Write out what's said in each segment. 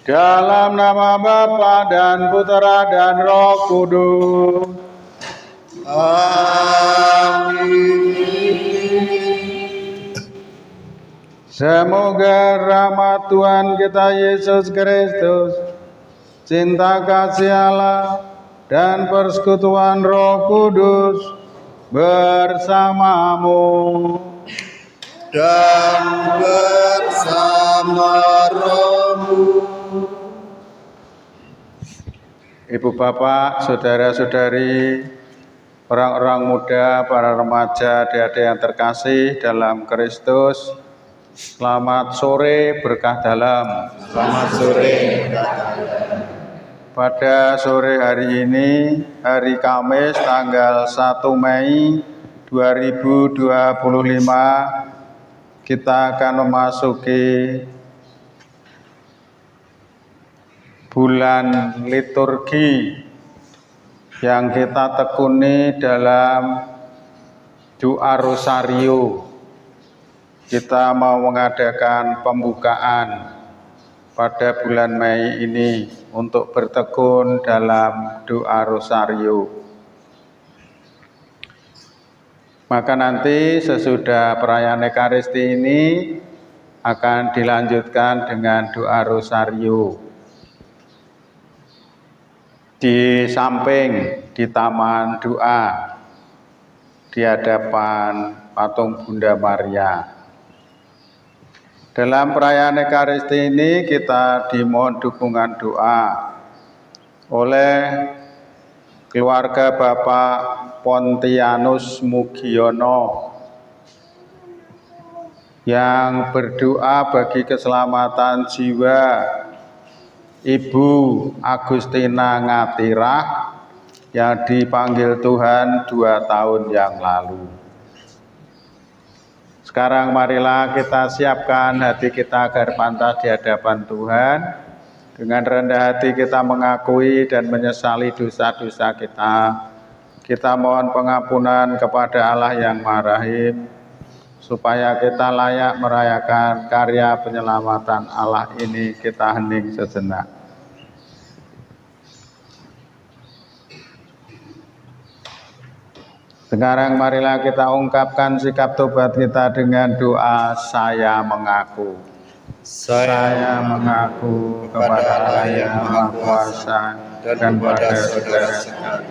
Dalam nama Bapa dan Putera dan Roh Kudus. Amin. Semoga rahmat Tuhan kita Yesus Kristus, cinta kasih Allah, dan persekutuan Roh Kudus bersamamu dan bersama rohmu. Ibu bapak, saudara-saudari, orang-orang muda, para remaja, adik-adik yang terkasih dalam Kristus, selamat sore berkah dalam. Selamat sore. Pada sore hari ini, hari Kamis tanggal 1 Mei 2025, kita akan memasuki bulan liturgi yang kita tekuni dalam doa rosario. Kita mau mengadakan pembukaan pada bulan Mei ini untuk bertekun dalam doa rosario. Maka nanti sesudah perayaan Ekaristi ini akan dilanjutkan dengan doa rosario. Di samping di taman doa di hadapan patung Bunda Maria. Dalam perayaan Ekaristi ini kita dimohon dukungan doa oleh keluarga Bapak Pontianus Mugiono yang berdoa bagi keselamatan jiwa Ibu Agustina Ngatirah yang dipanggil Tuhan 2 tahun yang lalu. Sekarang marilah kita siapkan hati kita agar pantas di hadapan Tuhan. Dengan rendah hati kita mengakui dan menyesali dosa-dosa kita. Kita mohon pengampunan kepada Allah yang Maha Rahim, supaya kita layak merayakan karya penyelamatan Allah ini. Kita hening sejenak. Sekarang marilah kita ungkapkan sikap tobat kita dengan doa saya mengaku. Saya mengaku kepada Allah yang Maha Kuasa dan kepada saudara sekalian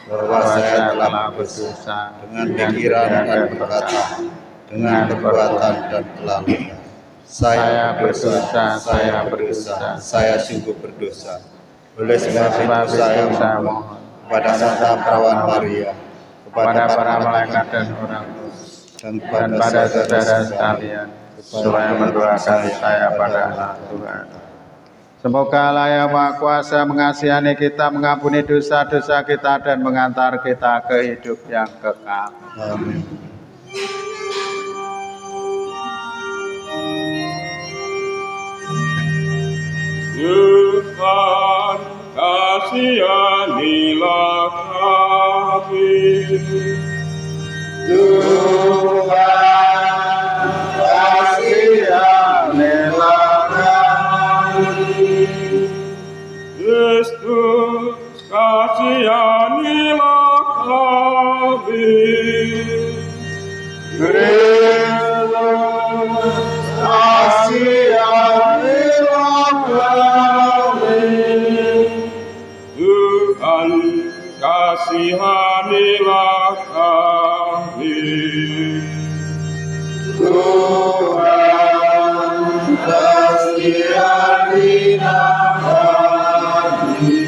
bahwa saya telah berdosa dengan pikiran dan perkataan, dengan perbuatan dan kelalaian. Saya berdosa, saya sungguh berdosa. Oleh sebab itu saya mohon kepada Santa Perawan Maria, kepada para malaikat dan orang kudus, dan pada saudara sekalian, supaya mendoakan saya pada Allah Tuhan. Semoga Allah yang Maha Kuasa mengasihani kita, mengampuni dosa-dosa kita, dan mengantar kita ke hidup yang kekal. Amin. Tuhan, kasihanilah kami. Tuhan, kasihanilah kami. Kristus, kasihanilah kami. Kristus, kasihanilah kami. Tuhan, kasihanilah kami. Tuhan, kasihanilah kami.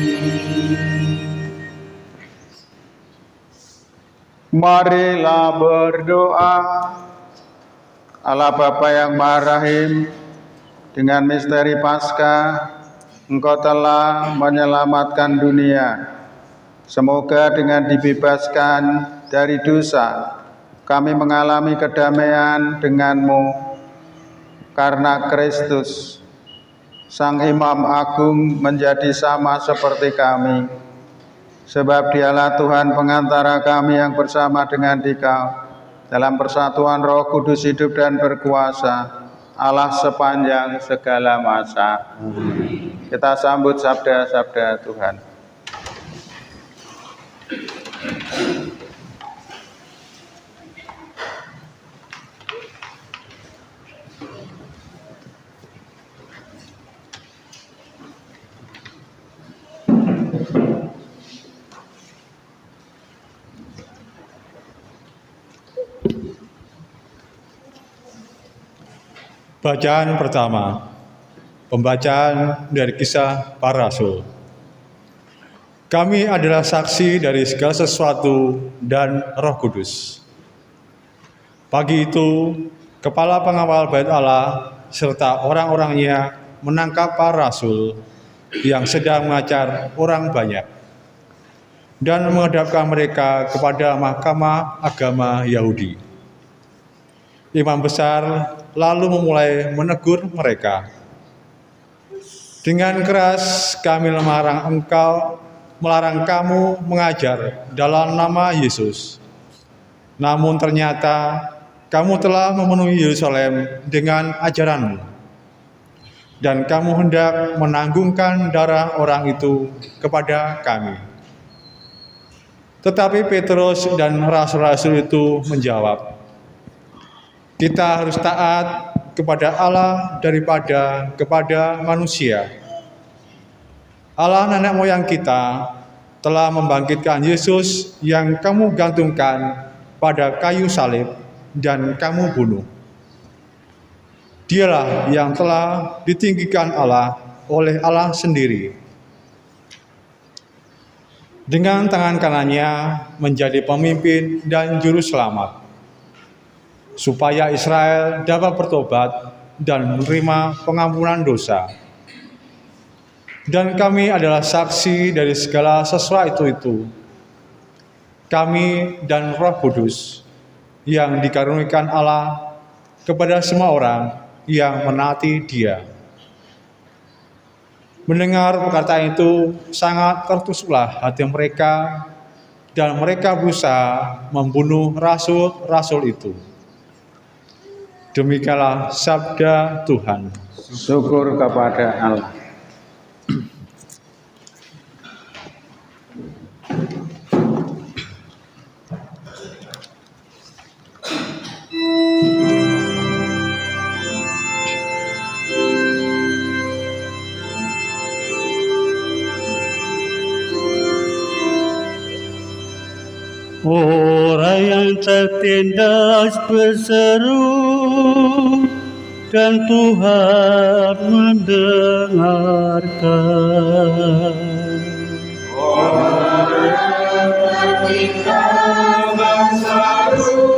Marilah berdoa. Allah Bapa yang Maha Rahim, dengan misteri Paskah, Engkau telah menyelamatkan dunia. Semoga dengan dibebaskan dari dosa, kami mengalami kedamaian denganmu. Karena Kristus, Sang Imam Agung, menjadi sama seperti kami. Sebab Dialah Tuhan pengantara kami yang bersama dengan Dikau, dalam persatuan Roh Kudus hidup dan berkuasa, Allah sepanjang segala masa. Kita sambut sabda-sabda Tuhan. Bacaan pertama, pembacaan dari Kisah Para Rasul. Kami adalah saksi dari segala sesuatu dan Roh Kudus. Pagi itu, kepala pengawal Bait Allah serta orang-orangnya menangkap para rasul yang sedang mengajar orang banyak dan menghadapkan mereka kepada Mahkamah Agama Yahudi. Imam besar lalu memulai menegur mereka. Dengan keras kami melarang kamu mengajar dalam nama Yesus. Namun ternyata kamu telah memenuhi Yerusalem dengan ajaranmu. Dan kamu hendak menanggungkan darah orang itu kepada kami. Tetapi Petrus dan rasul-rasul itu menjawab, kita harus taat kepada Allah daripada kepada manusia. Allah nenek moyang kita telah membangkitkan Yesus yang kamu gantungkan pada kayu salib dan kamu bunuh. Dialah yang telah ditinggikan Allah oleh Allah sendiri. Dengan tangan kanannya menjadi pemimpin dan juru selamat, supaya Israel dapat bertobat dan menerima pengampunan dosa. Dan kami adalah saksi dari segala sesuatu itu. Kami dan Roh Kudus yang dikaruniakan Allah kepada semua orang yang menaati Dia. Mendengar perkataan itu, sangat tertusuklah hati mereka, dan mereka berusaha membunuh rasul-rasul itu. Demikianlah sabda Tuhan. Syukur kepada Allah. Orang yang tertindas berseru dan Tuhan mendengarkan. Orang yang tertindas berseru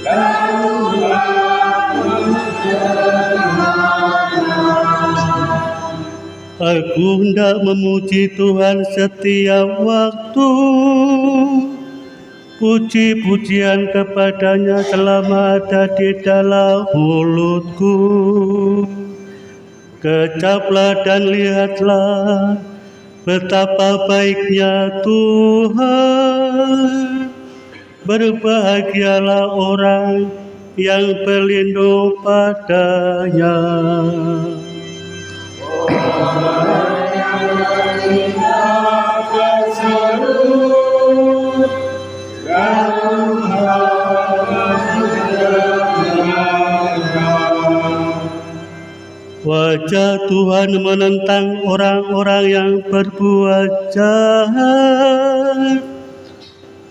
dan Tuhan mendengarkan. Aku hendak memuji Tuhan setiap waktu. Puji-pujian kepadanya selama ada di dalam mulutku. Kecaplah dan lihatlah betapa baiknya Tuhan. Berbahagialah orang yang berlindung padanya. Orang yang tertindas berseru dan Tuhan mendengarkan. Wajah Tuhan menentang orang-orang yang berbuat jahat,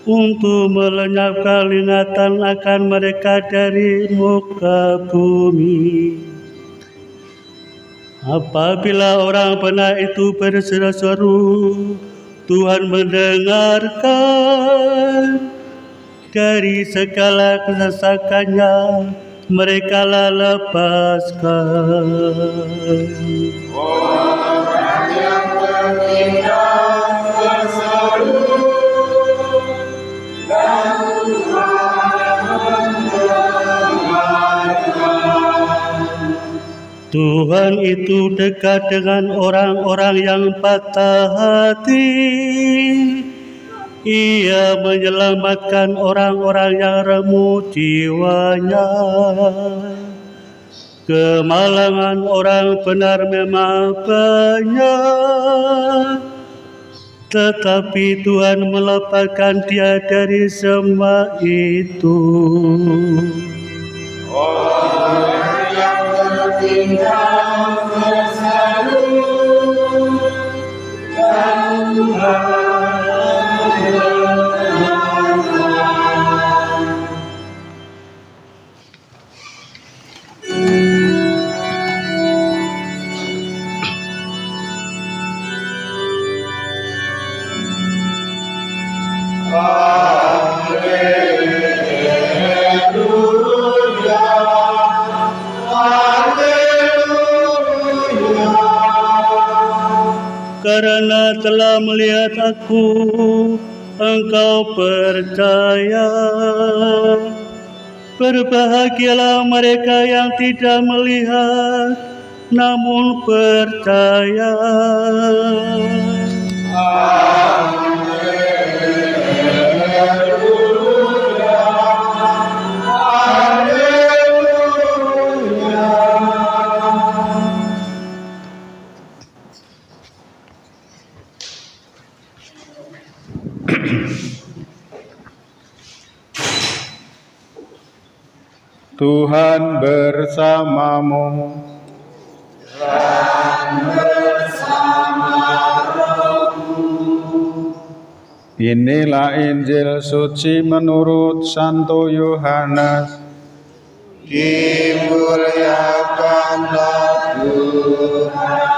untuk melenyapkan ingatan akan mereka dari muka bumi. Apabila orang benar itu berseru-seru, Tuhan mendengarkan. Dari segala kesesakannya mereka lepaskan. Orang yang tertindas berseru dan Tuhan mendengarkan. Tuhan itu dekat dengan orang-orang yang patah hati. Ia menyelamatkan orang-orang yang remuk jiwanya. Kemalangan orang benar memang banyak, tetapi Tuhan melepaskan dia dari semua itu. Orang yang tertindas berseru dan Tuhan mendengarkan. Haleluya, haleluya. Karena telah melihat aku, engkau percaya. Berbahagialah mereka yang tidak melihat, namun percaya. Tuhan bersamamu. Inilah Injil suci menurut Santo Yohanes. Dimuliakanlah Tuhan.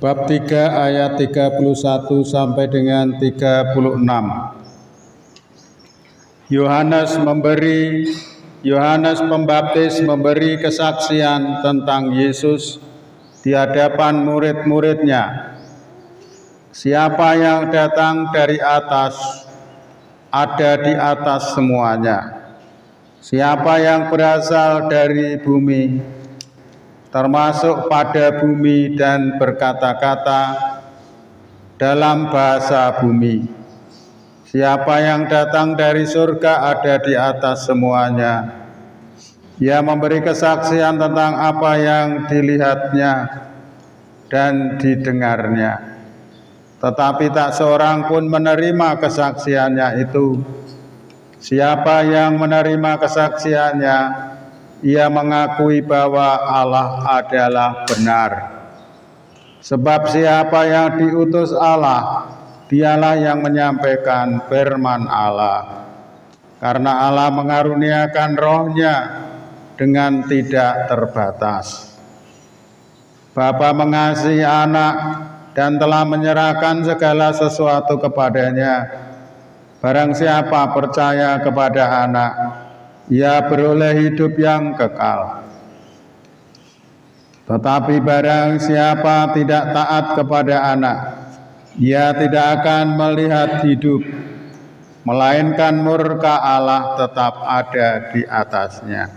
bab 3 ayat 31 sampai dengan 36. Yohanes Pembaptis memberi kesaksian tentang Yesus di hadapan murid-muridnya. Siapa yang datang dari atas ada di atas semuanya. Siapa yang berasal dari bumi termasuk pada bumi dan berkata-kata dalam bahasa bumi. Siapa yang datang dari surga ada di atas semuanya. Ia memberi kesaksian tentang apa yang dilihatnya dan didengarnya. Tetapi tak seorang pun menerima kesaksiannya itu. Siapa yang menerima kesaksiannya, ia mengakui bahwa Allah adalah benar. Sebab siapa yang diutus Allah, dialah yang menyampaikan firman Allah. Karena Allah mengaruniakan rohnya dengan tidak terbatas. Bapa mengasihi anak dan telah menyerahkan segala sesuatu kepadanya. Barang siapa percaya kepada anak, ia beroleh hidup yang kekal. Tetapi barang siapa tidak taat kepada anak, ia tidak akan melihat hidup, melainkan murka Allah tetap ada di atasnya.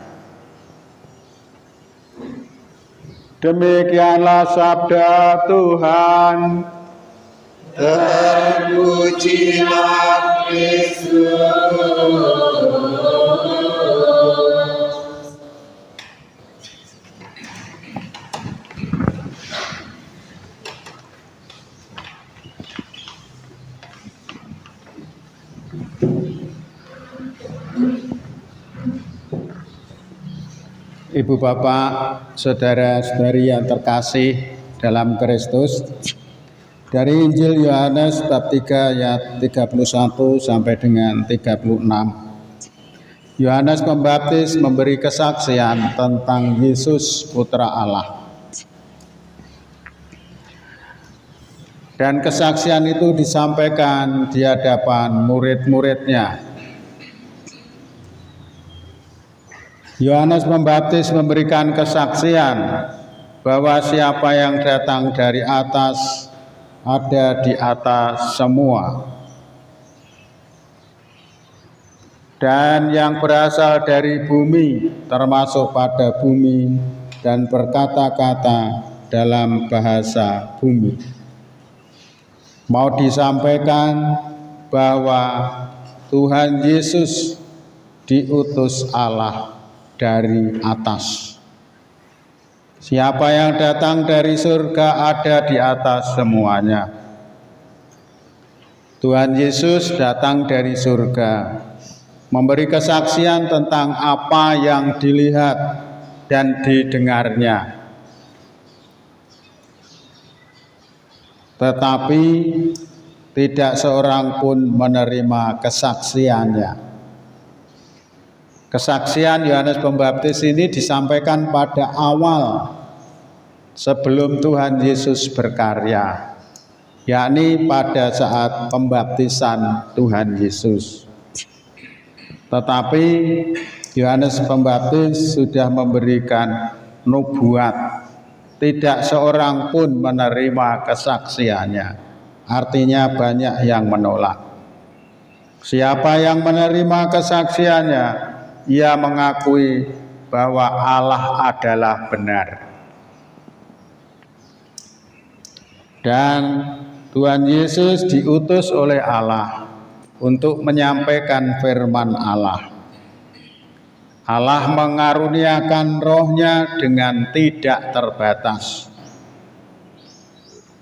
Demikianlah sabda Tuhan. Terpujilah Kristus. Ibu bapak, saudara-saudari yang terkasih dalam Kristus, dari Injil Yohanes bab 3 ayat 31 sampai dengan 36. Yohanes Pembaptis memberi kesaksian tentang Yesus Putra Allah. Dan kesaksian itu disampaikan di hadapan murid-muridnya. Yohanes Pembaptis memberikan kesaksian bahwa siapa yang datang dari atas ada di atas semua, dan yang berasal dari bumi termasuk pada bumi dan berkata-kata dalam bahasa bumi. Mau disampaikan bahwa Tuhan Yesus diutus Allah dari atas. Siapa yang datang dari surga ada di atas semuanya. Tuhan Yesus datang dari surga, memberi kesaksian tentang apa yang dilihat dan didengarnya. Tetapi tidak seorang pun menerima kesaksiannya. Kesaksian Yohanes Pembaptis ini disampaikan pada awal sebelum Tuhan Yesus berkarya, yakni pada saat pembaptisan Tuhan Yesus. Tetapi Yohanes Pembaptis sudah memberikan nubuat, tidak seorang pun menerima kesaksiannya. Artinya banyak yang menolak. Siapa yang menerima kesaksiannya, ia mengakui bahwa Allah adalah benar. Dan Tuhan Yesus diutus oleh Allah untuk menyampaikan firman Allah. Allah mengaruniakan rohnya dengan tidak terbatas.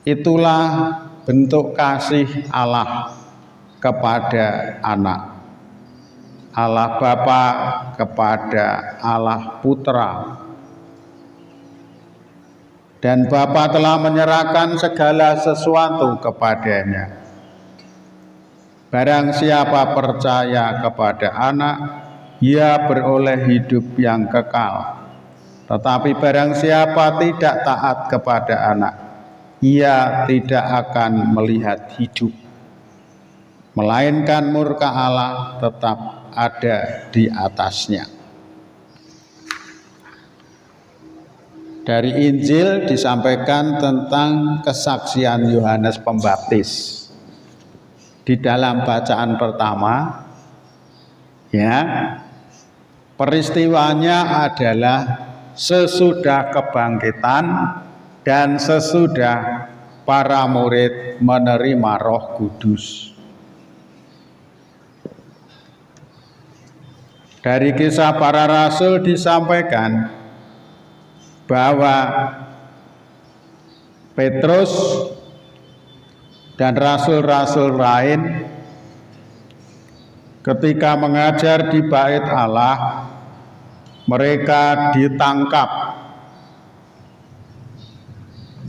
Itulah bentuk kasih Allah kepada anak. Allah Bapa kepada Allah Putra. Dan Bapa telah menyerahkan segala sesuatu kepadanya. Barang siapa percaya kepada anak, ia beroleh hidup yang kekal. Tetapi barang siapa tidak taat kepada anak, ia tidak akan melihat hidup, melainkan murka Allah tetap ada di atasnya. Dari Injil disampaikan tentang kesaksian Yohanes Pembaptis. Di dalam bacaan pertama, ya, peristiwanya adalah sesudah kebangkitan dan sesudah para murid menerima Roh Kudus. Dari kisah para rasul disampaikan bahwa Petrus dan rasul-rasul lain ketika mengajar di bait Allah, mereka ditangkap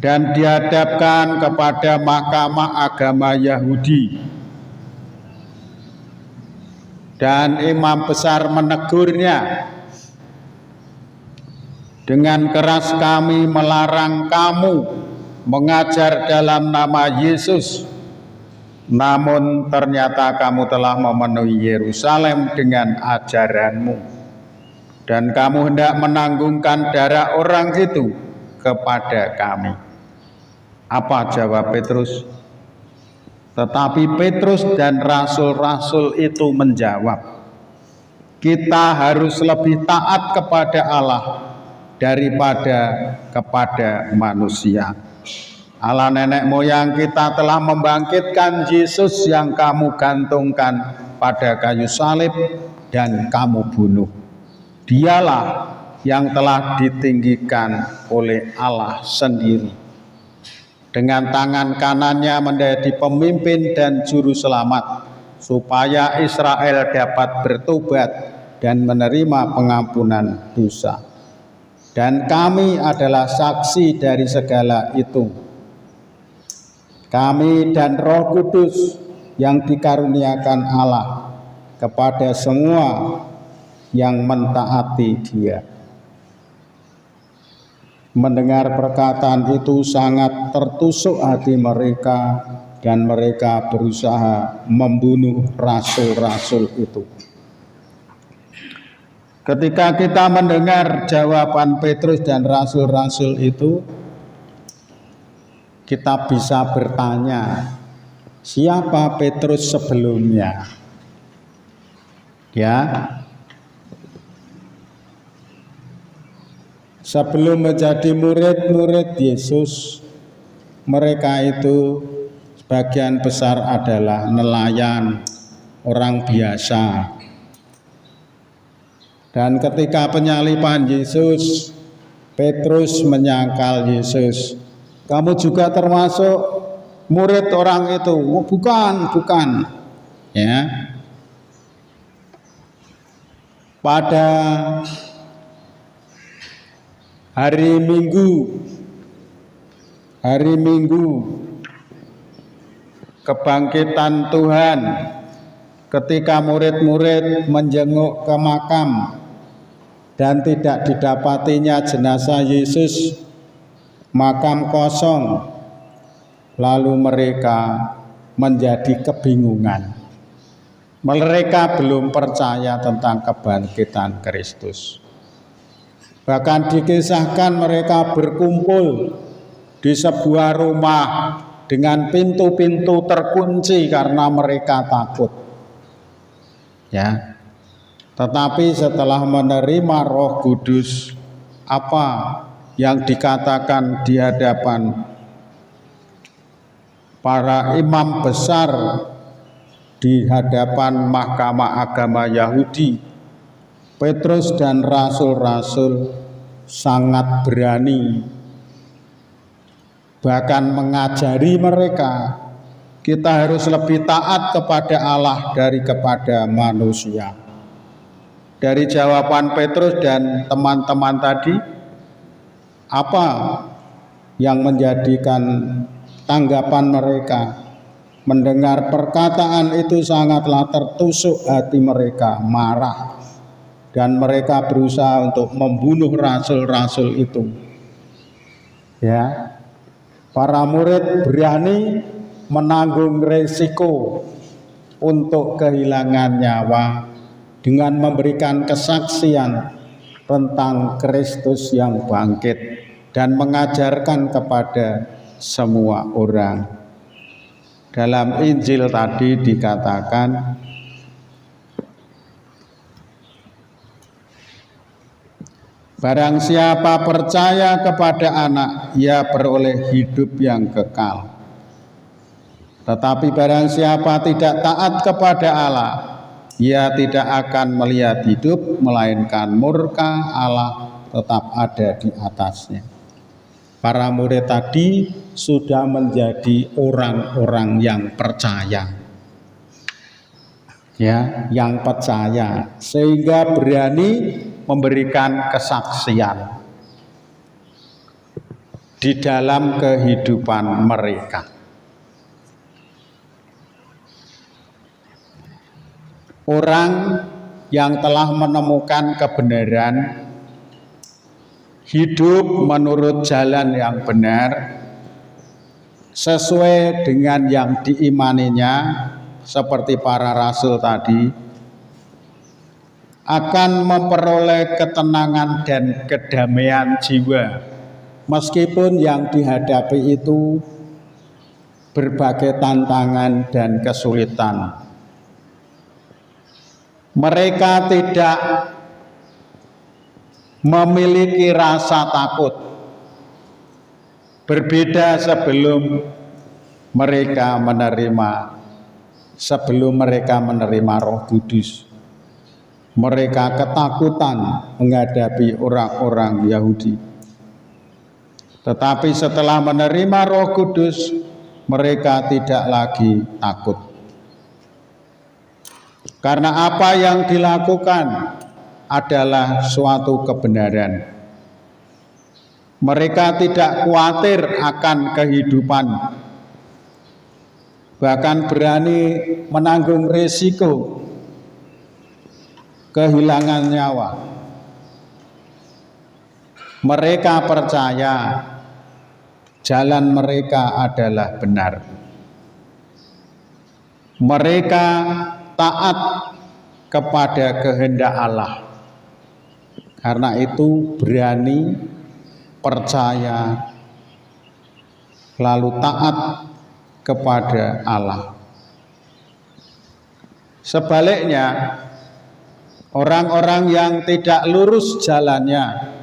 dan dihadapkan kepada mahkamah agama Yahudi. Dan imam besar menegurnya, dengan keras kami melarang kamu mengajar dalam nama Yesus, namun ternyata kamu telah memenuhi Yerusalem dengan ajaranmu, dan kamu hendak menanggungkan darah orang itu kepada kami. Apa jawab Petrus? Tetapi Petrus dan rasul-rasul itu menjawab, kita harus lebih taat kepada Allah daripada kepada manusia. Allah nenek moyang kita telah membangkitkan Yesus yang kamu gantungkan pada kayu salib dan kamu bunuh. Dialah yang telah ditinggikan oleh Allah sendiri. Dengan tangan kanannya menjadi pemimpin dan juru selamat, supaya Israel dapat bertobat dan menerima pengampunan dosa. Dan kami adalah saksi dari segala itu. Kami dan Roh Kudus yang dikaruniakan Allah kepada semua yang mentaati Dia. Mendengar perkataan itu sangat tertusuk hati mereka, dan mereka berusaha membunuh rasul-rasul itu. Ketika kita mendengar jawaban Petrus dan rasul-rasul itu, kita bisa bertanya, siapa Petrus sebelumnya? Ya, sebelum menjadi murid-murid Yesus, mereka itu sebagian besar adalah nelayan, orang biasa. Dan ketika penyaliban Yesus, Petrus menyangkal Yesus, kamu juga termasuk murid orang itu? Oh, bukan. Ya. Pada hari Minggu kebangkitan Tuhan, ketika murid-murid menjenguk ke makam dan tidak didapatinya jenazah Yesus, makam kosong, lalu mereka menjadi kebingungan. Mereka belum percaya tentang kebangkitan Kristus. Bahkan dikisahkan mereka berkumpul di sebuah rumah dengan pintu-pintu terkunci karena mereka takut. Ya. Tetapi setelah menerima Roh Kudus, apa yang dikatakan di hadapan para imam besar, di hadapan mahkamah agama Yahudi, Petrus dan rasul-rasul sangat berani, bahkan mengajari mereka, kita harus lebih taat kepada Allah dari kepada manusia. Dari jawaban Petrus dan teman-teman tadi, apa yang menjadikan tanggapan mereka? Mendengar perkataan itu sangatlah tertusuk hati mereka, marah. Dan mereka berusaha untuk membunuh rasul-rasul itu. Ya. Para murid berani menanggung resiko untuk kehilangan nyawa dengan memberikan kesaksian tentang Kristus yang bangkit dan mengajarkan kepada semua orang. Dalam Injil tadi dikatakan, barang siapa percaya kepada Anak, ia beroleh hidup yang kekal. Tetapi barang siapa tidak taat kepada Allah, ia tidak akan melihat hidup, melainkan murka Allah tetap ada di atasnya. Para murid tadi sudah menjadi orang-orang yang percaya. Ya, yang percaya sehingga berani memberikan kesaksian di dalam kehidupan mereka. Orang yang telah menemukan kebenaran, hidup menurut jalan yang benar, sesuai dengan yang diimaninya, seperti para rasul tadi, akan memperoleh ketenangan dan kedamaian jiwa, meskipun yang dihadapi itu berbagai tantangan dan kesulitan. Mereka tidak memiliki rasa takut, berbeda sebelum mereka menerima Roh Kudus. Mereka ketakutan menghadapi orang-orang Yahudi. Tetapi setelah menerima Roh Kudus, mereka tidak lagi takut. Karena apa yang dilakukan adalah suatu kebenaran. Mereka tidak khawatir akan kehidupan, bahkan berani menanggung risiko kehilangan nyawa. Mereka percaya jalan mereka adalah benar. Mereka taat kepada kehendak Allah. Karena itu berani, percaya, lalu taat kepada Allah. Sebaliknya, orang-orang yang tidak lurus jalannya,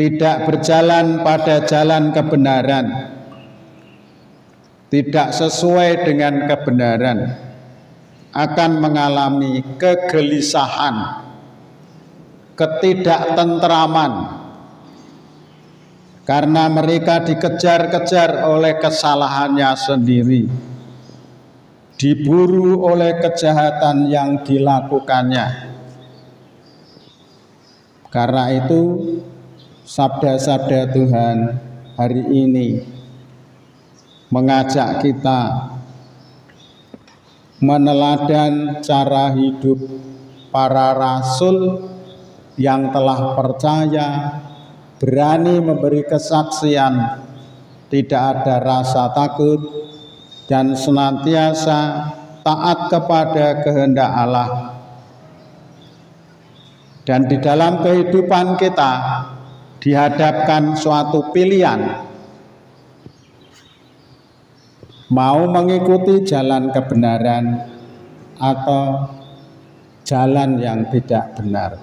tidak berjalan pada jalan kebenaran, tidak sesuai dengan kebenaran, akan mengalami kegelisahan, ketidaktentraman, karena mereka dikejar-kejar oleh kesalahannya sendiri, diburu oleh kejahatan yang dilakukannya. Karena itu sabda-sabda Tuhan hari ini mengajak kita meneladan cara hidup para rasul yang telah percaya, berani memberi kesaksian, tidak ada rasa takut, dan senantiasa taat kepada kehendak Allah. Dan di dalam kehidupan kita dihadapkan suatu pilihan, mau mengikuti jalan kebenaran atau jalan yang tidak benar.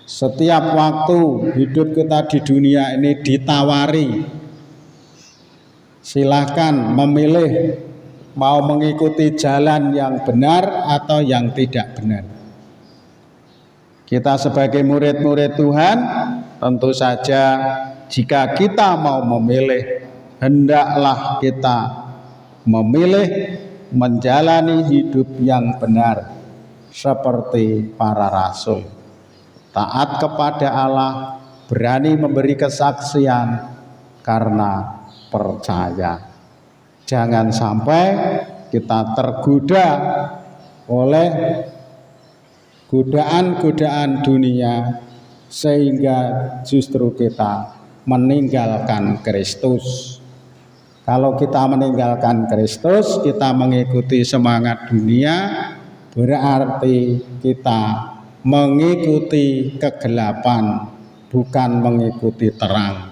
Setiap waktu hidup kita di dunia ini ditawari, silahkan memilih mau mengikuti jalan yang benar atau yang tidak benar. Kita sebagai murid-murid Tuhan, tentu saja jika kita mau memilih, hendaklah kita memilih menjalani hidup yang benar seperti para rasul. Taat kepada Allah, berani memberi kesaksian karena percaya. Jangan sampai kita tergoda oleh godaan-godaan dunia sehingga justru kita meninggalkan Kristus. Kalau kita meninggalkan Kristus, kita mengikuti semangat dunia, berarti kita mengikuti kegelapan, bukan mengikuti terang.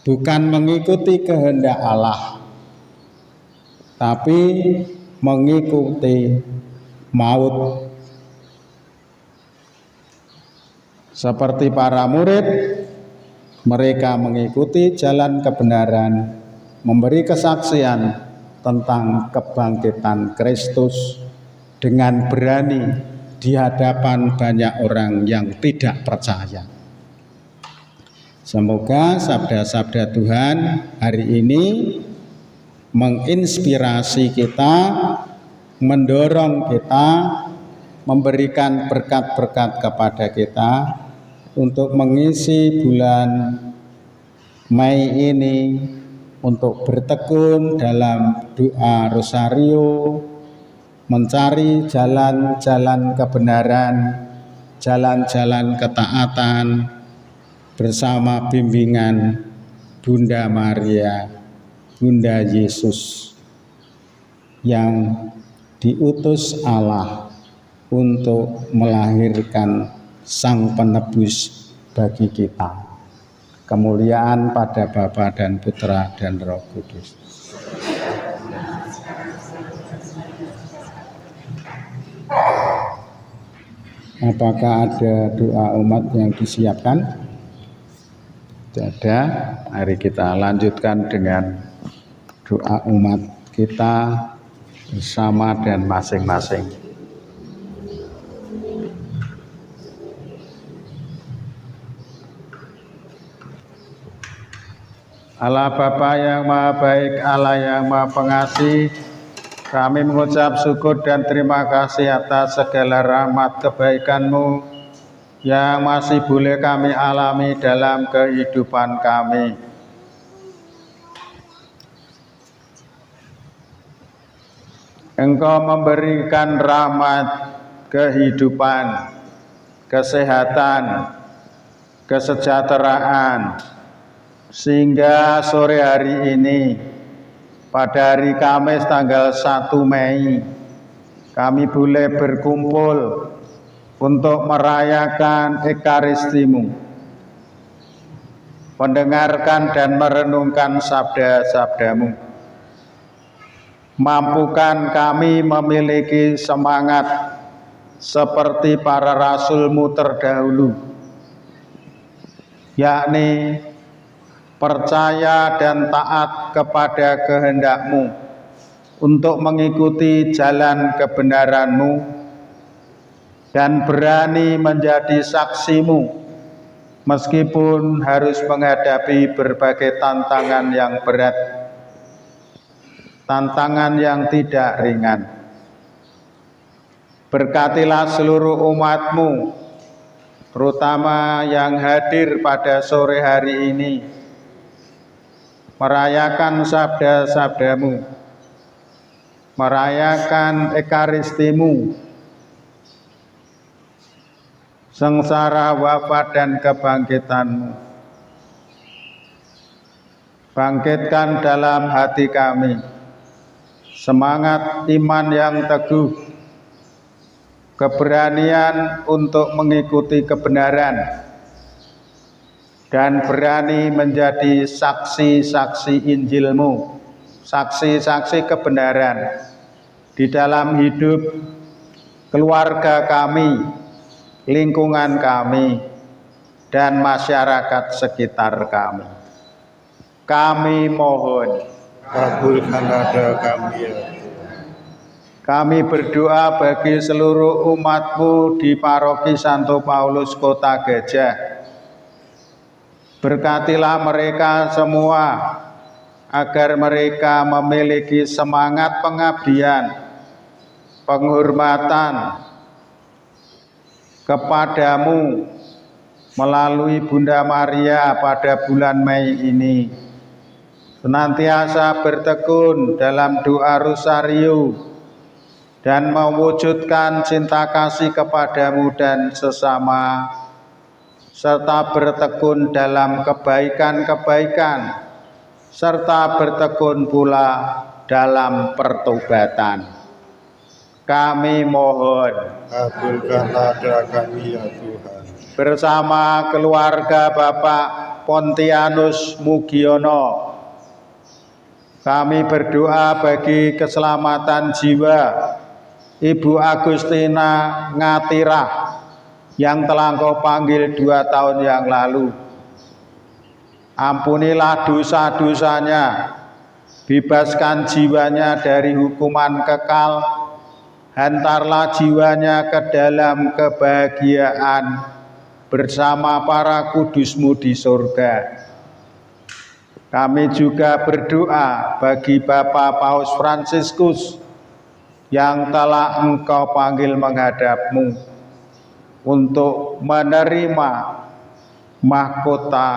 Bukan mengikuti kehendak Allah, tapi mengikuti maut. Seperti para murid, mereka mengikuti jalan kebenaran, memberi kesaksian tentang kebangkitan Kristus dengan berani di hadapan banyak orang yang tidak percaya. Semoga sabda-sabda Tuhan hari ini menginspirasi kita, mendorong kita, memberikan berkat-berkat kepada kita untuk mengisi bulan Mei ini, untuk bertekun dalam doa rosario, mencari jalan-jalan kebenaran, jalan-jalan ketaatan bersama bimbingan Bunda Maria, Bunda Yesus yang diutus Allah untuk melahirkan Sang Penebus bagi kita. Kemuliaan pada Bapa dan Putra dan Roh Kudus. Apakah ada doa umat yang disiapkan? Tidak ada. Mari kita lanjutkan dengan doa umat kita bersama dan masing-masing. Allah Bapa yang Maha Baik, Allah yang Maha Pengasih, kami mengucap syukur dan terima kasih atas segala rahmat kebaikan-Mu yang masih boleh kami alami dalam kehidupan kami. Engkau memberikan rahmat kehidupan, kesehatan, kesejahteraan, sehingga sore hari ini, pada hari Kamis tanggal 1 Mei, kami boleh berkumpul untuk merayakan Ekaristimu, mendengarkan dan merenungkan sabda-sabdamu. Mampukan kami memiliki semangat seperti para rasulmu terdahulu, yakni percaya dan taat kepada kehendak-Mu untuk mengikuti jalan kebenaran-Mu dan berani menjadi saksi-Mu meskipun harus menghadapi berbagai tantangan yang berat, tantangan yang tidak ringan. Berkatilah seluruh umat-Mu, terutama yang hadir pada sore hari ini, merayakan sabda-sabda-Mu, merayakan Ekaristimu, sengsara, wafat, dan kebangkitan-Mu. Bangkitkan dalam hati kami semangat iman yang teguh, keberanian untuk mengikuti kebenaran, dan berani menjadi saksi-saksi Injil-Mu, saksi-saksi kebenaran di dalam hidup keluarga kami, lingkungan kami, dan masyarakat sekitar kami. Kami mohon, kabulkanlah doa kami ya Tuhan. kami berdoa bagi seluruh umat-Mu di Paroki Santo Paulus Kota Gajah. Berkatilah mereka semua, agar mereka memiliki semangat pengabdian, penghormatan kepadamu melalui Bunda Maria pada bulan Mei ini. Senantiasa bertekun dalam doa rosario dan mewujudkan cinta kasih kepadamu dan sesama, serta bertekun dalam kebaikan-kebaikan, serta bertekun pula dalam pertobatan. Kami mohon, kabulkanlah doa kami ya Tuhan. bersama keluarga Bapak Pontianus Mugiono, kami berdoa bagi keselamatan jiwa Ibu Agustina Ngatirah yang telah Engkau panggil 2 tahun yang lalu. Ampunilah dosa-dosanya, bebaskan jiwanya dari hukuman kekal, hantarlah jiwanya ke dalam kebahagiaan bersama para kudus-Mu di surga. Kami juga berdoa bagi Bapak Paus Fransiskus yang telah Engkau panggil menghadap-Mu untuk menerima mahkota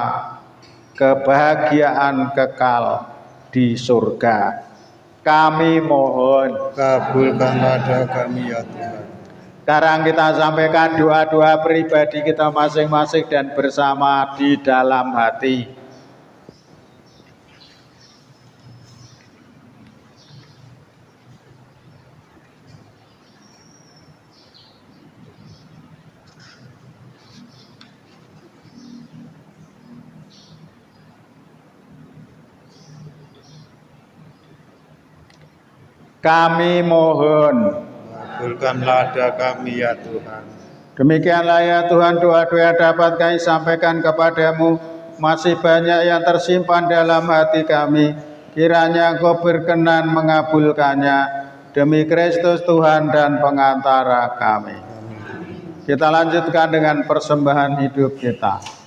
kebahagiaan kekal di surga. Kami mohon, Kabulkanlah doa kami ya Tuhan. sekarang kita sampaikan doa-doa pribadi kita masing-masing dan bersama di dalam hati. Kami mohon, Kabulkanlah doa kami ya Tuhan. demikianlah ya Tuhan, doa-doa yang dapat kami sampaikan kepadamu masih banyak yang tersimpan dalam hati kami. Kiranya Engkau berkenan mengabulkannya demi Kristus Tuhan dan pengantara kami. Kita lanjutkan dengan persembahan hidup kita.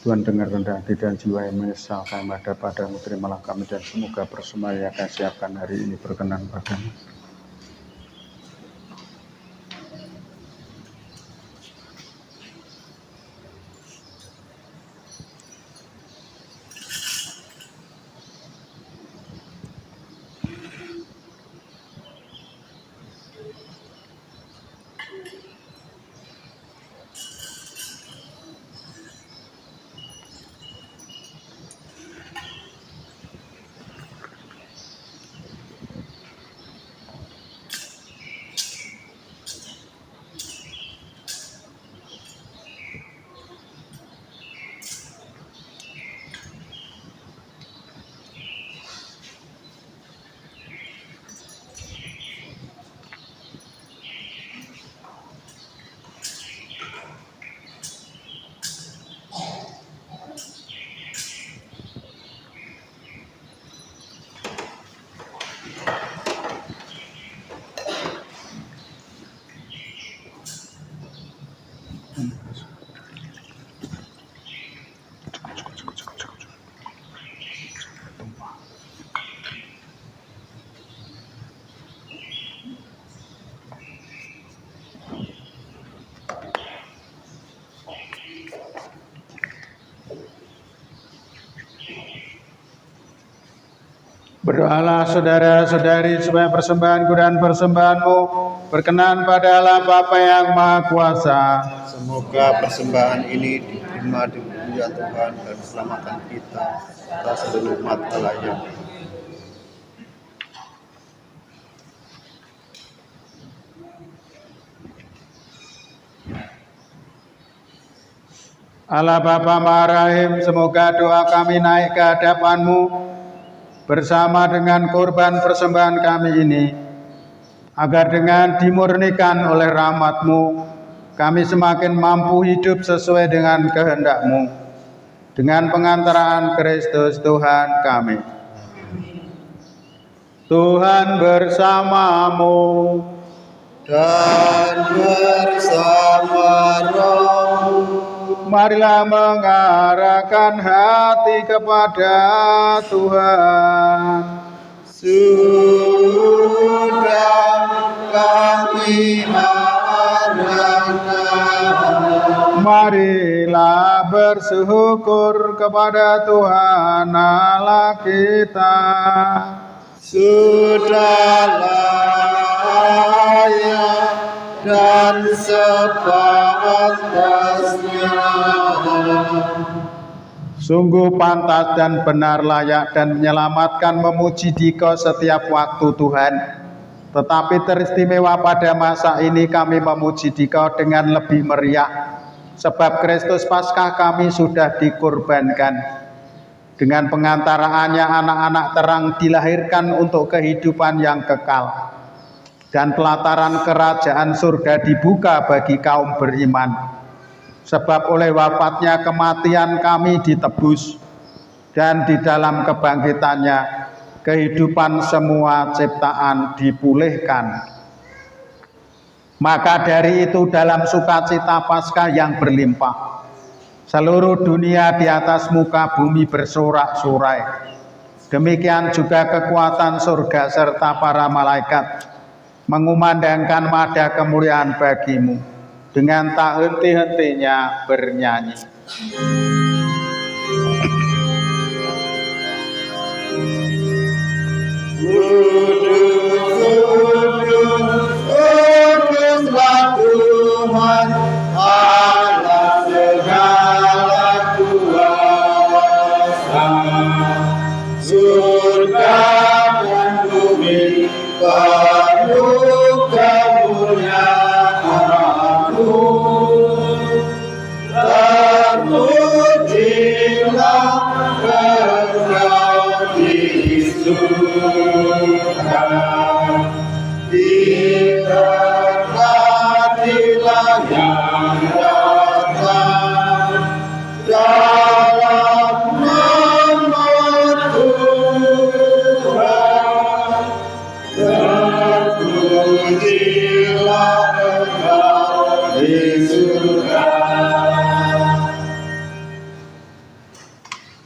Tuhan dengar rendah hati dan jiwa yang menyesal kami ada padamu, terimalah kami dan semoga persembahan yang kami siapkan hari ini berkenan padamu. Berdoalah saudara-saudari supaya persembahanku dan persembahanmu berkenan pada Allah Bapa yang Maha Kuasa. Semoga persembahan ini diterima di puja Tuhan dan keselamatan kita serta seluruh umat Allah yang Allah Bapa Maha Rahim, semoga doa kami naik ke hadapan-Mu bersama dengan korban persembahan kami ini, agar dengan dimurnikan oleh rahmat-Mu, kami semakin mampu hidup sesuai dengan kehendak-Mu, dengan pengantaraan Kristus Tuhan kami. Tuhan bersamamu dan bersama rohmu. Marilah mengarahkan hati kepada Tuhan. Sudah kami arahkan. Marilah bersyukur kepada Tuhan Allah kita. Sudah layak dan sepantasnya. Sungguh pantas dan benar, layak dan menyelamatkan memuji Dikau setiap waktu Tuhan. Tetapi teristimewa pada masa ini kami memuji Dikau dengan lebih meriah, sebab Kristus Paskah kami sudah dikorbankan. Dengan pengantaraannya anak-anak terang dilahirkan untuk kehidupan yang kekal, dan pelataran kerajaan surga dibuka bagi kaum beriman. Sebab oleh wafatnya kematian kami ditebus, dan di dalam kebangkitannya kehidupan semua ciptaan dipulihkan. Maka dari itu dalam sukacita Paskah yang berlimpah, seluruh dunia di atas muka bumi bersorak-sorai. Demikian juga kekuatan surga serta para malaikat mengumandangkan nada kemuliaan bagi-Mu, dengan tak henti-hentinya bernyanyi. Kuduslah Tuhan Allah segala kuasa. Surga dan bumi penuh kemuliaan-Mu. Terpujilah Engkau di surga, diberkatilah yang datang dalam nama Tuhan. Terpujilah Engkau di surga.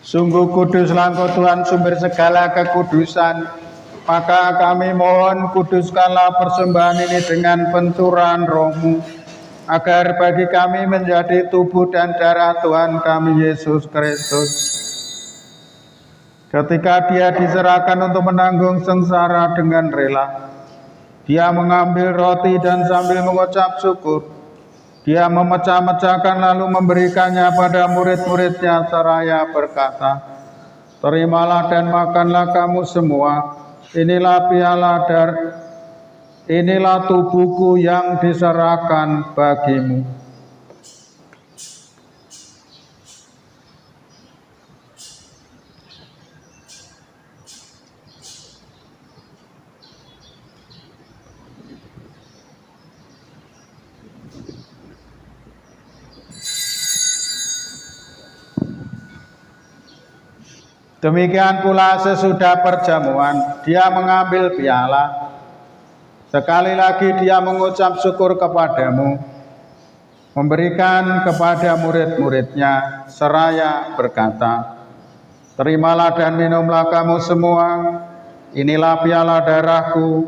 Sungguh kuduslah Engkau Tuhan, sumber segala kekudusan. Maka kami mohon, kuduskanlah persembahan ini dengan pencurahan Roh-Mu, agar bagi kami menjadi tubuh dan darah Tuhan kami Yesus Kristus. Ketika Dia diserahkan untuk menanggung sengsara dengan rela, Dia mengambil roti dan sambil mengucap syukur, Dia memecah-mecahkan lalu memberikannya pada murid-muridnya seraya berkata, "Terimalah dan makanlah kamu semua. Inilah inilah tubuhku yang diserahkan bagimu." Demikian pula sesudah perjamuan, Dia mengambil piala. Sekali lagi Dia mengucap syukur kepadamu, memberikan kepada murid-muridnya, seraya berkata, "Terimalah dan minumlah kamu semua. Inilah piala darahku,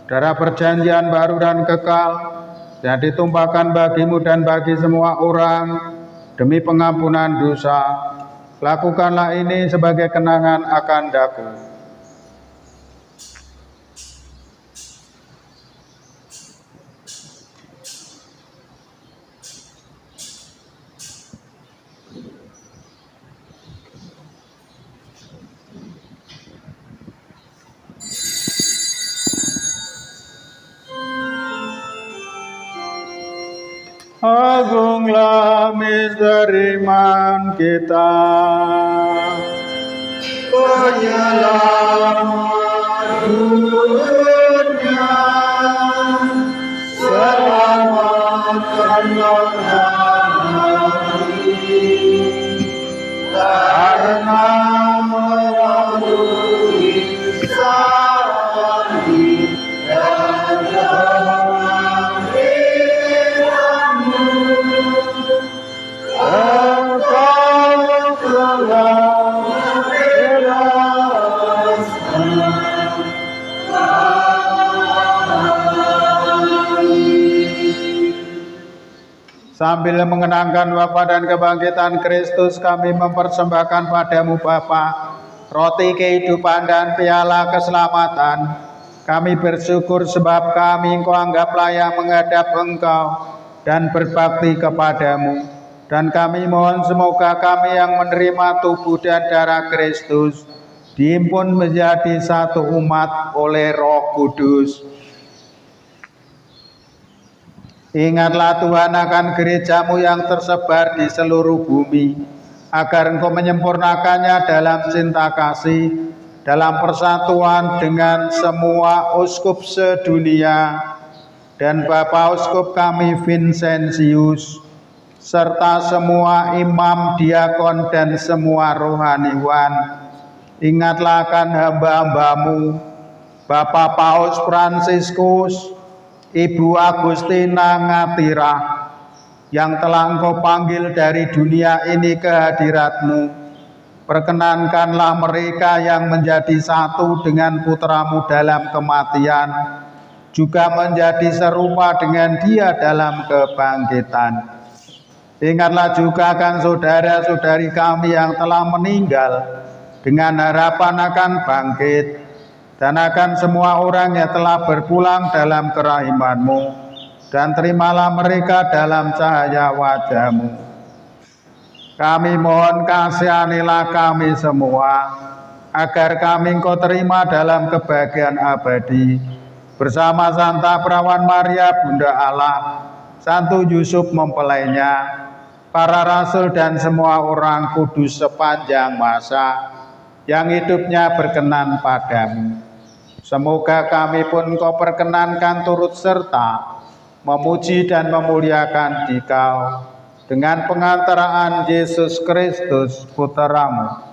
darah perjanjian baru dan kekal, yang ditumpahkan bagimu dan bagi semua orang demi pengampunan dosa. Lakukanlah ini sebagai kenangan akan Daku." Agunglah misteri iman kita. Penyelamat dunia, selamatkanlah kami, karena melalui salib dan kebangkitanmu, Engkau telah Sambil mengenangkan wafat dan kebangkitan Kristus, kami mempersembahkan padamu Bapa roti kehidupan dan piala keselamatan. Kami bersyukur sebab kami Engkau anggap layak menghadap Engkau dan berbakti kepadamu. Dan kami mohon semoga kami yang menerima tubuh dan darah Kristus dihimpun menjadi satu umat oleh Roh Kudus. Ingatlah Tuhan akan gerejamu yang tersebar di seluruh bumi, agar Engkau menyempurnakannya dalam cinta kasih, dalam persatuan dengan semua uskup sedunia, dan Bapak Uskup kami Vincentius, serta semua imam, diakon, dan semua rohaniwan. Ingatlah akan hamba-hambamu, Bapak Paus Fransiskus, Ibu Agustina Ngatira, yang telah Engkau panggil dari dunia ini ke hadirat-Mu. Perkenankanlah mereka yang menjadi satu dengan putra-Mu dalam kematian, juga menjadi serupa dengan Dia dalam kebangkitan. Ingatlah juga akan saudara-saudari kami yang telah meninggal, dengan harapan akan bangkit, dan akan semua orang yang telah berpulang dalam kerahiman-Mu, dan terimalah mereka dalam cahaya wajah-Mu. Kami mohon kasihanilah kami semua, agar kami Engkau terima dalam kebahagiaan abadi, bersama Santa Perawan Maria Bunda Allah, Santo Yusuf mempelainya, para rasul dan semua orang kudus sepanjang masa, yang hidupnya berkenan padamu. Semoga kami pun Engkau perkenankan turut serta memuji dan memuliakan Dikau dengan pengantaraan Yesus Kristus Putra-Mu.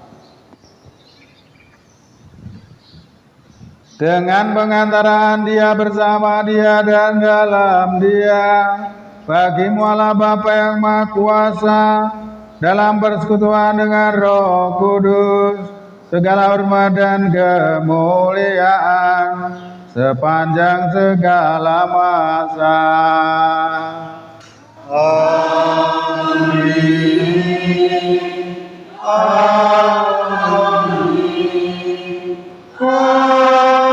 Dengan pengantaraan Dia, bersama Dia, dan dalam Dia, bagi-Mu Allah Bapa yang Maha Kuasa, dalam persekutuan dengan Roh Kudus, segala hormat dan kemuliaan sepanjang segala masa. Amin. Amin. Amin.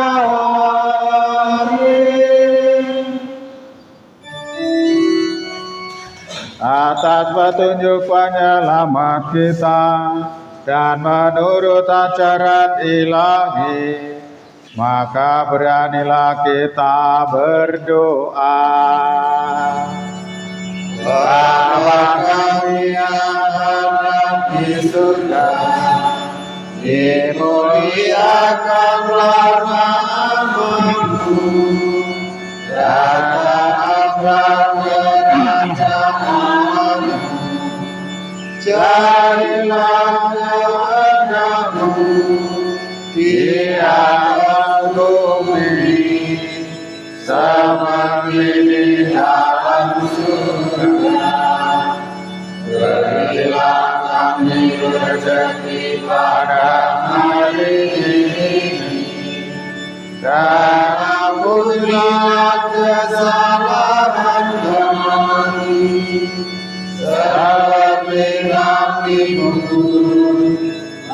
Atas petunjuk penyelamat kita dan menurut ajaran ilahi, maka beranilah kita berdoa. Bapa kami yang ada di surga, dimuliakanlah nama-Mu, datanglah kerajaan-Mu, jadilah kehendak-Mu di atas bumi seperti di dalam surga. Berilah kami rezeki pada hari ini, dan ampunilah kesalahan kami, seperti kami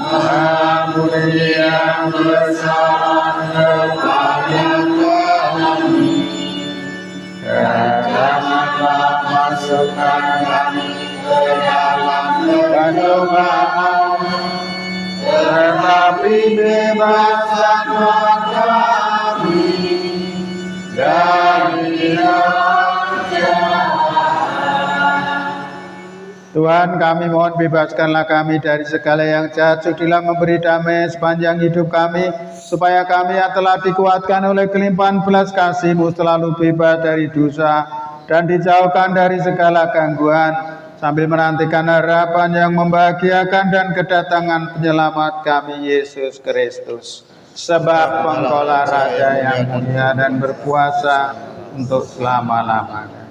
mengampuni yang bersalah kepada kami. Dan janganlah masukkan kami ke dalam pencobaan, tetapi bebaskanlah kami dari yang jahat. Tuhan, kami mohon bebaskanlah kami dari segala yang jahat, sudilah memberi damai sepanjang hidup kami, supaya kami yang telah dikuatkan oleh kelimpahan belas kasih-Mu selalu bebas dari dosa dan dijauhkan dari segala gangguan, sambil menantikan harapan yang membahagiakan dan kedatangan penyelamat kami, Yesus Kristus. Sebab Engkaulah Raja yang mulia dan berkuasa untuk selama-lamanya.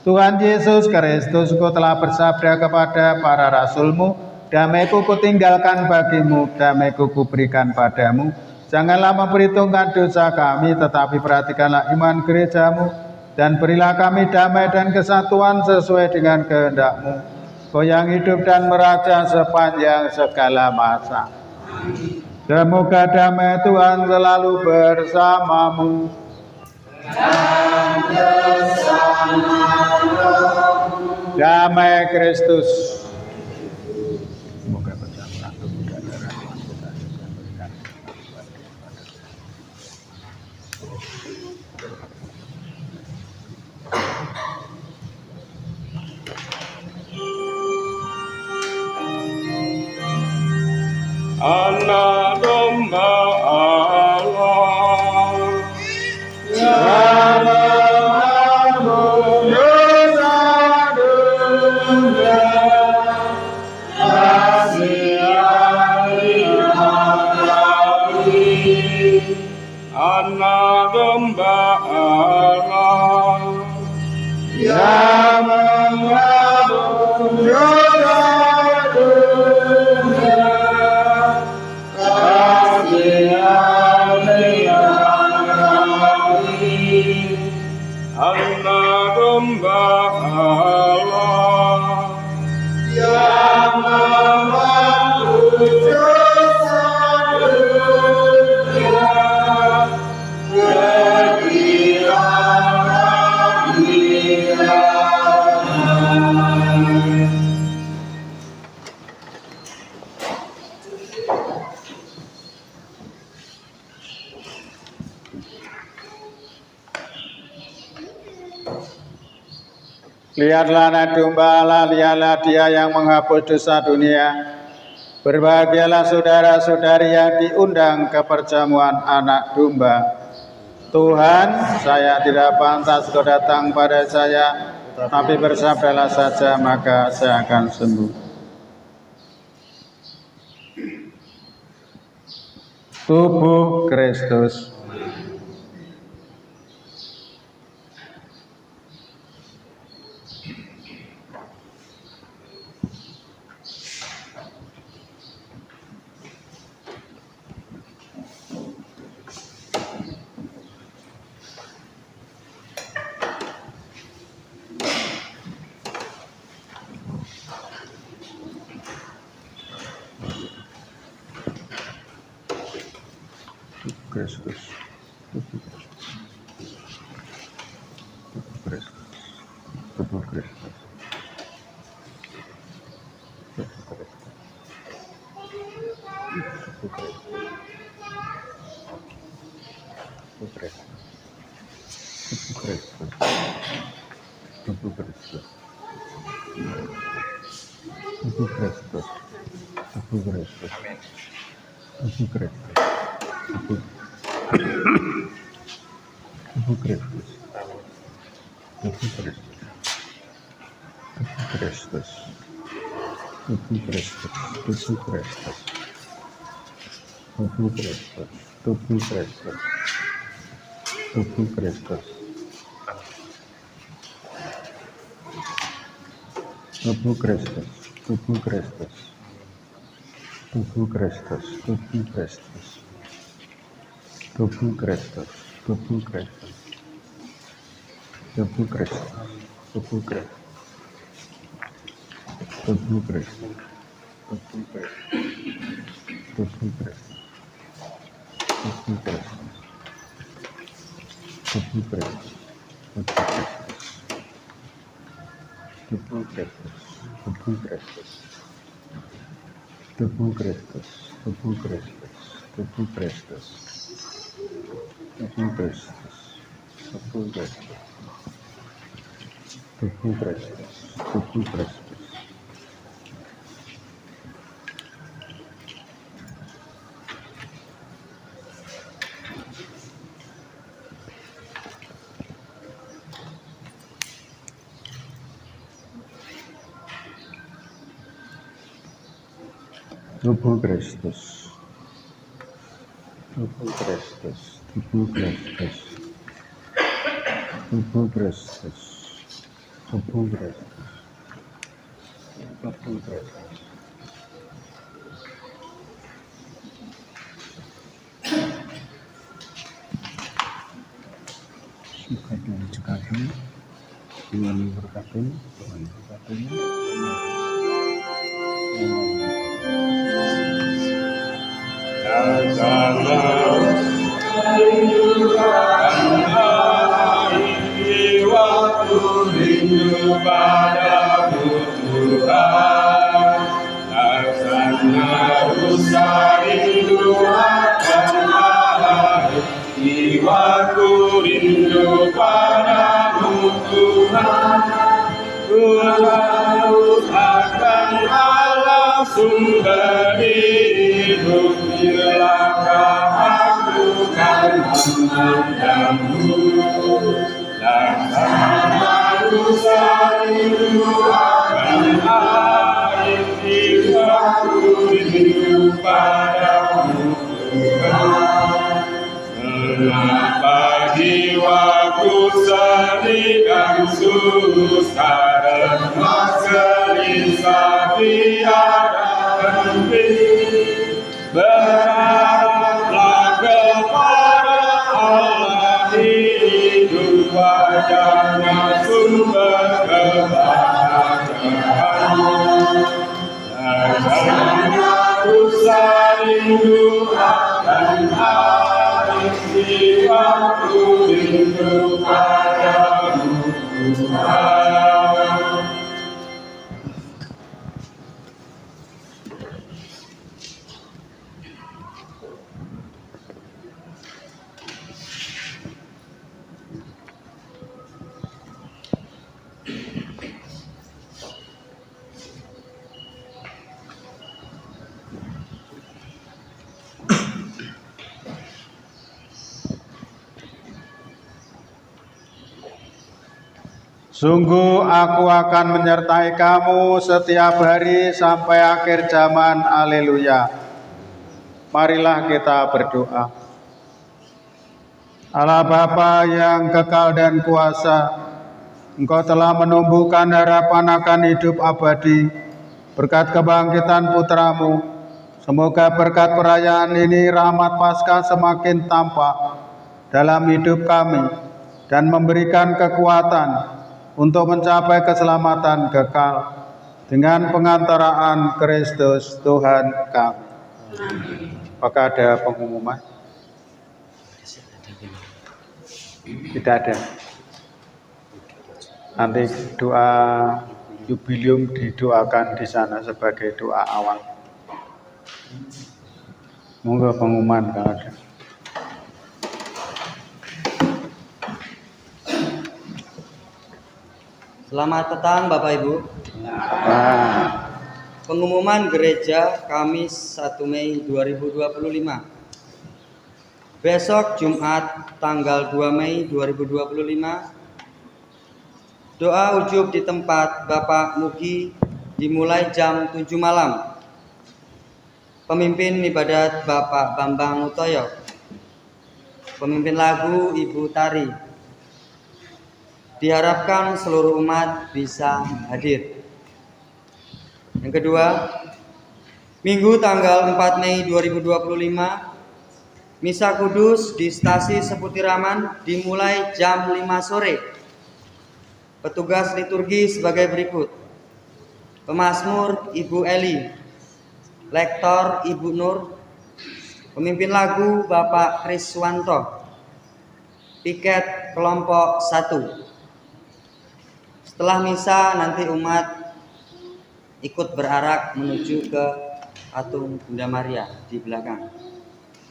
Tuhan Yesus Kristus, Engkau telah bersabda kepada para rasul-Mu, damai-Ku kutinggalkan bagimu, damai-Ku kuberikan padamu. Janganlah memperhitungkan dosa kami, tetapi perhatikanlah iman gereja-Mu, dan berilah kami damai dan kesatuan sesuai dengan kehendak-Mu, Kau yang hidup dan meraja sepanjang segala masa. Semoga damai Tuhan selalu bersamamu. Damai Kristus. Semoga bersama tubuh dan darah kita berikan. Anak domba Allah yang menanggung dosa dunia, kasihani kami. Anak domba Allah Yang menanggung dosa dunia, kasihani kami. Anak domba Allah Yang menanggung dosa dunia, Lihatlah anak domba Allah, lihatlah Dia yang menghapus dosa dunia. Berbahagialah saudara-saudari yang diundang ke perjamuan anak domba. Tuhan, saya tidak pantas Kau datang pada saya, tapi bersabdalah saja maka saya akan sembuh. Tubuh Kristus. Kristus. Tubuh Kristus. Tubuh Kristus. Tubuh Kristus. Tubuh Kristus. Tubuh Kristus. Tubuh Kristus. Tubuh Kristus. Tubuh Kristus. Tuhan berkati, Tuhan berkati, Tuhan berkati. Waktu rindu padamu Tuhan, laksana rusa rindu akan Allah. Jiwaku rindu padamu Tuhan, ku harus akan Allah sumber hidup. Bilakah aku kan memandangmu, laksana rusa rindu akan air. Jiwaku rindu padamu Tuhan. Mengapa jiwaku sedih dan susah, remah gelisah tiada henti. Berharaplah kepada Allah, hidup wajahnya sumber kebahagiaan. Laksana rusa rindu akan air. Jiwaku rindu padamu Tuhan. Sungguh aku akan menyertai kamu setiap hari sampai akhir zaman. Haleluya. Marilah kita berdoa. Allah Bapa yang kekal dan kuasa, Engkau telah menumbuhkan harapan akan hidup abadi berkat kebangkitan putramu. Semoga berkat perayaan ini rahmat Paskah semakin tampak dalam hidup kami dan memberikan kekuatan untuk mencapai keselamatan kekal dengan pengantaraan Kristus Tuhan kami. Apakah ada pengumuman? Tidak ada. Nanti doa jubilium didoakan di sana sebagai doa awal. Monggo pengumuman kalau ada. Selamat petang Bapak Ibu. Pengumuman gereja Kamis 1 Mei 2025. Besok Jumat tanggal 2 Mei 2025. Doa ujub di tempat Bapak Mugi dimulai jam 7 malam. Pemimpin ibadat Bapak Bambang Utoyo. Pemimpin lagu Ibu Tari. Diharapkan seluruh umat bisa hadir. Yang kedua, Minggu tanggal 4 Mei 2025, Misa Kudus di Stasi Seputiraman dimulai jam 5 sore. Petugas liturgi sebagai berikut. Pemazmur Ibu Eli, Lektor Ibu Nur, pemimpin lagu Bapak Kriswanto, piket kelompok 1. Setelah misa nanti umat ikut berarak menuju ke patung Bunda Maria di belakang.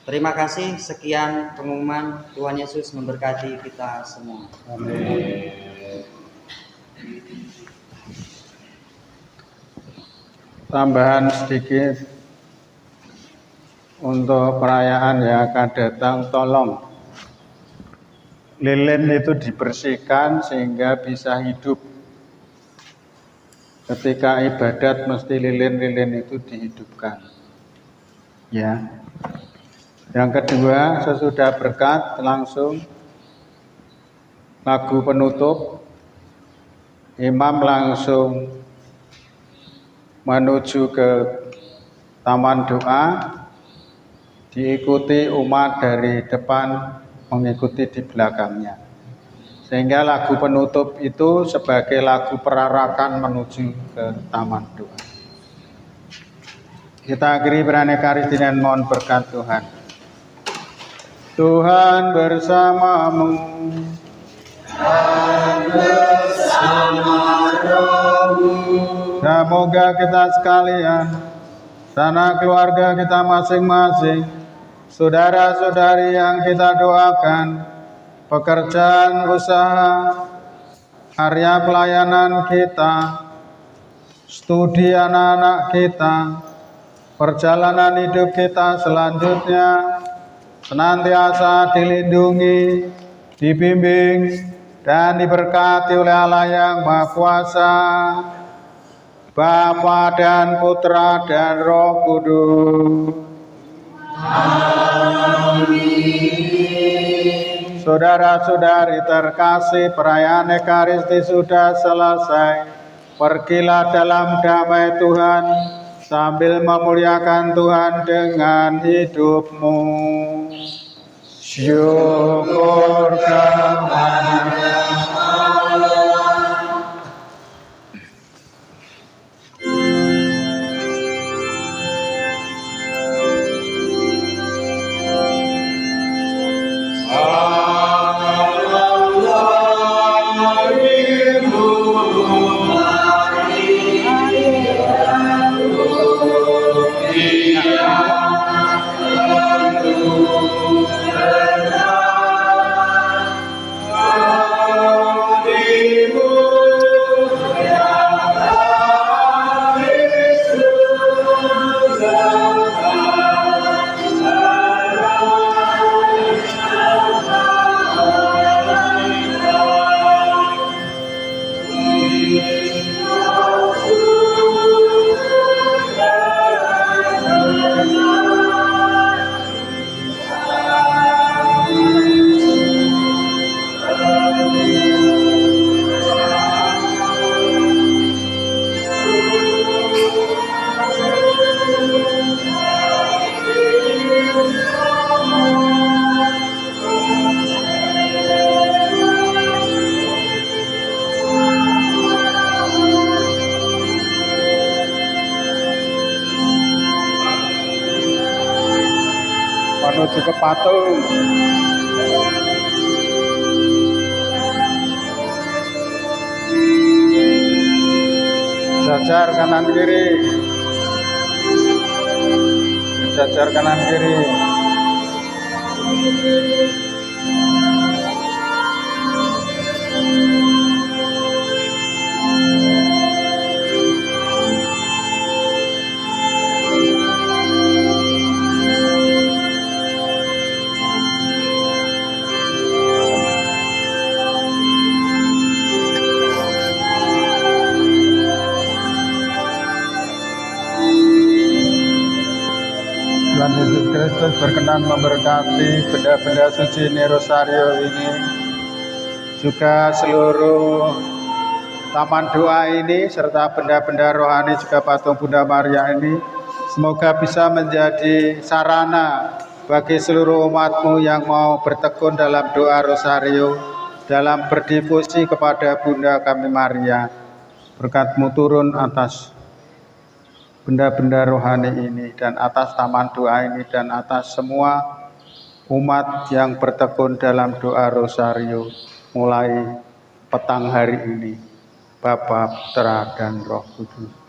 Terima kasih, sekian pengumuman. Tuhan Yesus memberkati kita semua. Amin. Tambahan sedikit untuk perayaan yang akan datang, tolong lilin itu dibersihkan sehingga bisa hidup. Ketika ibadat mesti lilin-lilin itu dihidupkan. Ya. Yang kedua, sesudah berkat langsung lagu penutup, imam langsung menuju ke taman doa, diikuti umat dari depan mengikuti di belakangnya. Sehingga lagu penutup itu sebagai lagu perarakan menuju ke taman doa. Kita akhiri beraneka karis dengan mohon berkat Tuhan. Tuhan bersamamu. Semoga kita sekalian, sanak keluarga kita masing-masing, saudara-saudari yang kita doakan, pekerjaan usaha, karya pelayanan kita, studi anak-anak kita, perjalanan hidup kita selanjutnya, senantiasa dilindungi, dibimbing, dan diberkati oleh Allah yang Maha Kuasa, Bapa dan Putra dan Roh Kudus. Amin. Saudara-saudari terkasih, perayaan Ekaristi sudah selesai. Pergilah dalam damai Tuhan, sambil memuliakan Tuhan dengan hidupmu. Syukur kepada menuju ke patung. Jajar kanan kiri. Jajar kanan kiri. Tuhan Yesus Kristus berkenan memberkati benda-benda suci ini, rosario ini, juga seluruh taman doa ini, serta benda-benda rohani juga patung Bunda Maria ini. Semoga bisa menjadi sarana bagi seluruh umatmu yang mau bertekun dalam doa rosario, dalam berdifusi kepada Bunda kami Maria. Berkat-Mu turun atas benda-benda rohani ini, dan atas taman doa ini, dan atas semua umat yang bertekun dalam doa rosario mulai petang hari ini. Bapa, Putra, dan Roh Kudus.